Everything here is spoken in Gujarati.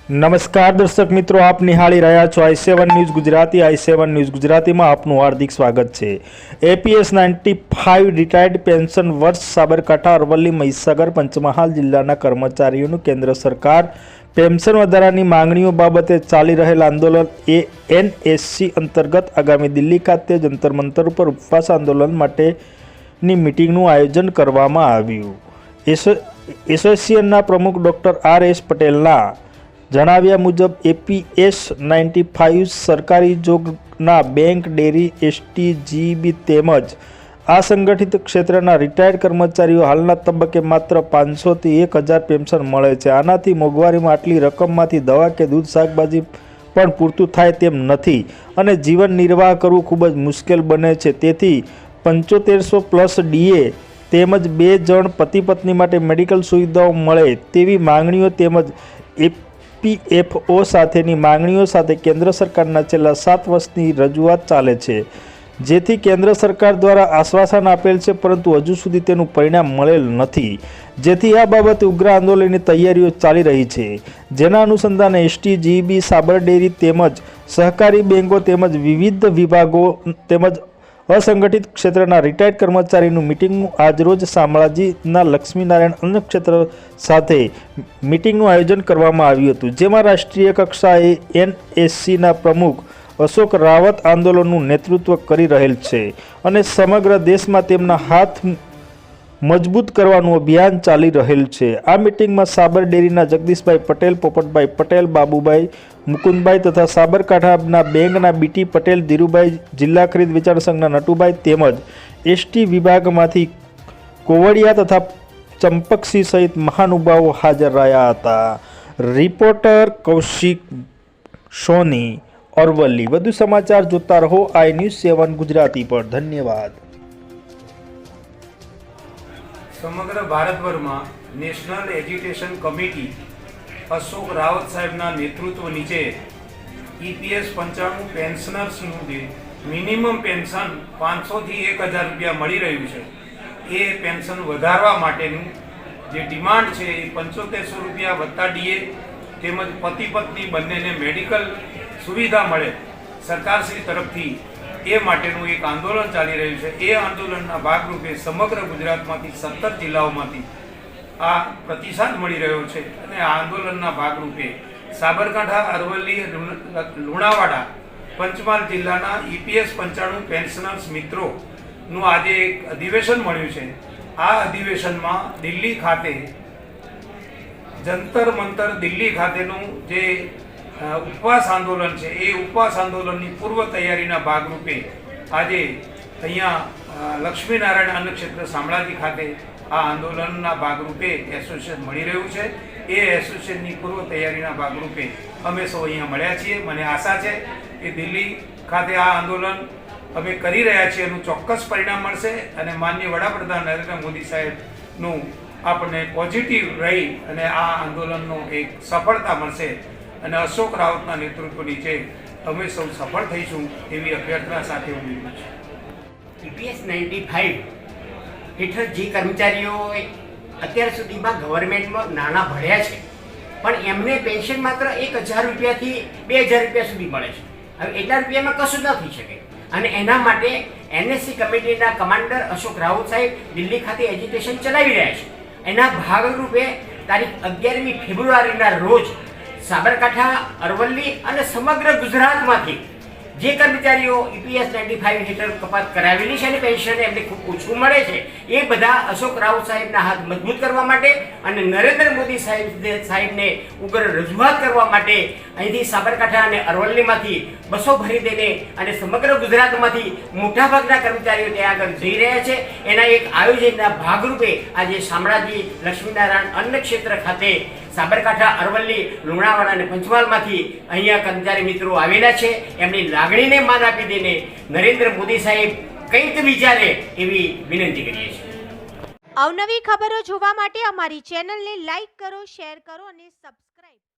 નમસ્કાર દર્શક મિત્રો, આપ નિહાળી રહ્યા છો i7 news Gujarati. i7 news ગુજરાતીમાં આપનું હાર્દિક સ્વાગત છે। એપીએસ 95 રિટાયર્ડ પેન્શન વર્ષ સાબરકાંઠા, અરવલ્લી, મહીસાગર, પંચમહાલ જિલ્લાના કર્મચારીઓનું કેન્દ્ર સરકાર પેન્શન વધારાની માંગણીઓ બાબતે ચાલી રહેલ આંદોલન એએનએસસી અંતર્ગત આગામી દિલ્હી ખાતે જંતર મંતર ઉપર ઉપવાસ આંદોલન માટેની મિટિંગનું આયોજન કરવામાં આવ્યું। એસોસિએશનના પ્રમુખ ડોક્ટર આર.એસ. પટેલના જણાવ્યા મુજબ એપીએસ 95 સરકારી જોગના બેંક, ડેરી, એસટી, જીબી તેમજ અસંગઠિત ક્ષેત્રના રિટાયર્ડ કર્મચારીઓ હાલના તબક્કે માત્ર 500 થી 1000 પેન્શન મળે છે। આનાથી મોંઘવારીમાં આટલી રકમમાંથી દવા કે દૂધ, શાકભાજી પણ પૂરતું થાય તેમ નથી અને જીવન નિર્વાહ કરવું ખૂબ જ મુશ્કેલ બને છે। તેથી 7500 પ્લસ ડીએ તેમજ 2 જણ પતિ પત્ની માટે મેડિકલ સુવિધાઓ મળે તેવી માંગણીઓ તેમજ પીએફઓ સાથેની માંગણીઓ સાથે કેન્દ્ર સરકારના છેલ્લા 7 વર્ષની રજૂઆત ચાલે છે, જેથી કેન્દ્ર સરકાર દ્વારા આશ્વાસન આપેલ છે, પરંતુ હજુ સુધી તેનું પરિણામ મળેલ નથી, જેથી આ બાબતે ઉગ્ર આંદોલનની તૈયારીઓ ચાલી રહી છે। જેના અનુસંધાને એસટી, જીબી, સાબર ડેરી તેમજ સહકારી બેંકો તેમજ વિવિધ વિભાગો તેમજ અસંગઠિત ક્ષેત્રના રિટાયર્ડ કર્મચારીનું મિટિંગનું આજરોજ શામળાજીના લક્ષ્મીનારાયણ અન્ન ક્ષેત્ર સાથે મિટિંગનું આયોજન કરવામાં આવ્યું હતું, જેમાં રાષ્ટ્રીય કક્ષાએ એનએસસીના પ્રમુખ અશોક રાવત આંદોલનનું નેતૃત્વ કરી રહેલ છે અને સમગ્ર દેશમાં તેમના હાથ મજબૂત કરવાનું અભિયાન ચાલી રહેલ છે। આ મિટિંગમાં સાબર ડેરીના જગદીશભાઈ પટેલ, પોપટભાઈ પટેલ, બાબુભાઈ, મુકુંદભાઈ તથા સાબરકાંઠાના બેંકના બીટી પટેલ, ધીરુભાઈ, જિલ્લા ખરીદ વેચાણ સંઘના નટુભાઈ તેમજ એસટી વિભાગમાંથી કોવડિયા તથા ચંપકસિંહ સહિત મહાનુભાવો હાજર રહ્યા હતા। રિપોર્ટર કૌશિક સોની, અરવલ્લી। વધુ સમાચાર જોતા રહો i7 ગુજરાતી પર। ધન્યવાદ। સમગ્ર ભારતભરમાં national education committee Ashok Rawat સાહેબના નેતૃત્વ નીચે ઈપીએસ 95 પેન્શનર્સનું જે મિનિમમ પેન્શન 500 થી 1000 રૂપિયા મળી રહ્યું છે, એ પેન્શન વધારવા માટેનું જે ડિમાન્ડ છે એ 7500 રૂપિયા વત્તા ડીએ તેમજ પતિ પત્ની બંનેને મેડિકલ સુવિધા મળે સરકારશ્રી તરફથી, એ માટેનું એક આંદોલન ચાલી રહ્યું છે। એ આંદોલનના ભાગરૂપે સમગ્ર ગુજરાતમાંથી 17 જિલ્લાઓમાંથી આ પ્રતિસાદ મળી રહ્યો છે અને આ આંદોલનના ભાગરૂપે સાબરકાંઠા, અરવલ્લી, લુણાવાડા, પંચમહાલ જિલ્લાના ઈપીએસ 95 પેન્શનર્સ મિત્રોનું આજે એક અધિવેશન મળ્યું છે। આ અધિવેશનમાં દિલ્હી ખાતે જંતર મંતર દિલ્હી ખાતેનું જે ઉપવાસ આંદોલન છે, એ ઉપવાસ આંદોલનની પૂર્વ તૈયારીના ભાગરૂપે આજે અહીંયા લક્ષ્મીનારાયણ અન્ન ક્ષેત્ર શામળાજી ખાતે આ આંદોલનના ભાગરૂપે એસોસિએશન મળી રહ્યું છે। એ એસોસિએશનની પૂર્વ તૈયારીના ભાગરૂપે અમે સૌ અહીંયા મળ્યા છીએ। મને આશા છે કે દિલ્હી ખાતે આ આંદોલન અમે કરી રહ્યા છીએ એનું ચોક્કસ પરિણામ મળશે અને માનનીય વડાપ્રધાન નરેન્દ્ર મોદી સાહેબનું આપણને પોઝિટિવ રહી અને આ આંદોલનનો એક સફળતા મળશે અને અશોક રાવતના નેતૃત્વ નીચે અમે સૌ સફળ થઈશું એવી અભ્યર્થના સાથે હું બોલું છું। ઈપીએસ 95 હેઠળ જે કર્મચારીઓએ અત્યાર સુધીમાં ગવર્મેન્ટમાં નાણાં ભર્યા છે, પણ એમને પેન્શન માત્ર 1000 રૂપિયાથી 2000 રૂપિયા સુધી મળે છે। હવે એટલા રૂપિયામાં કશું ન થઈ શકે અને એના માટે એનએસસી કમિટીના કમાન્ડર અશોક રાવત સાહેબ દિલ્હી ખાતે એજ્યુકેશન ચલાવી રહ્યા છે। એના ભાગરૂપે તારીખ 11મી ફેબ્રુઆરીના રોજ સાબરકાંઠા, અરવલ્લી અને સમગ્ર ગુજરાતમાંથી જે કર્મચારીઓ ઈપીએસ 95 હેઠળ કપાત કરાવેલી છે અને પેન્શન એમને ખૂબ ઓછું મળે છે, એ બધા અશોક રાવત સાહેબના હાથ મજબૂત કરવા માટે અને નરેન્દ્ર મોદી સાહેબને ઉગ્ર રજૂઆત કરવા માટે અહીંથી સાબરકાંઠા અને અરવલ્લીમાંથી બસો ભરી દઈને અને સમગ્ર ગુજરાતમાંથી મોટાભાગના કર્મચારીઓ ત્યાં આગળ જઈ રહ્યા છે। એના એક આયોજનના ભાગરૂપે આજે શામળાજી લક્ષ્મીનારાયણ અન્ન ક્ષેત્ર ખાતે સાબરકાંઠા, અરવલ્લી, લુણાવાડા અને પંચમહાલમાંથી અહીંયા કર્મચારી મિત્રો આવેલા છે। એમની લાગણીને માન આપી દઈને નરેન્દ્ર મોદી સાહેબ કંઈક વિચારે એવી વિનંતી કરીએ છીએ। અવનવી ખબરો જોવા માટે અમારી ચેનલને લાઈક કરો, શેર કરો અને સબસ્ક્રાઇબ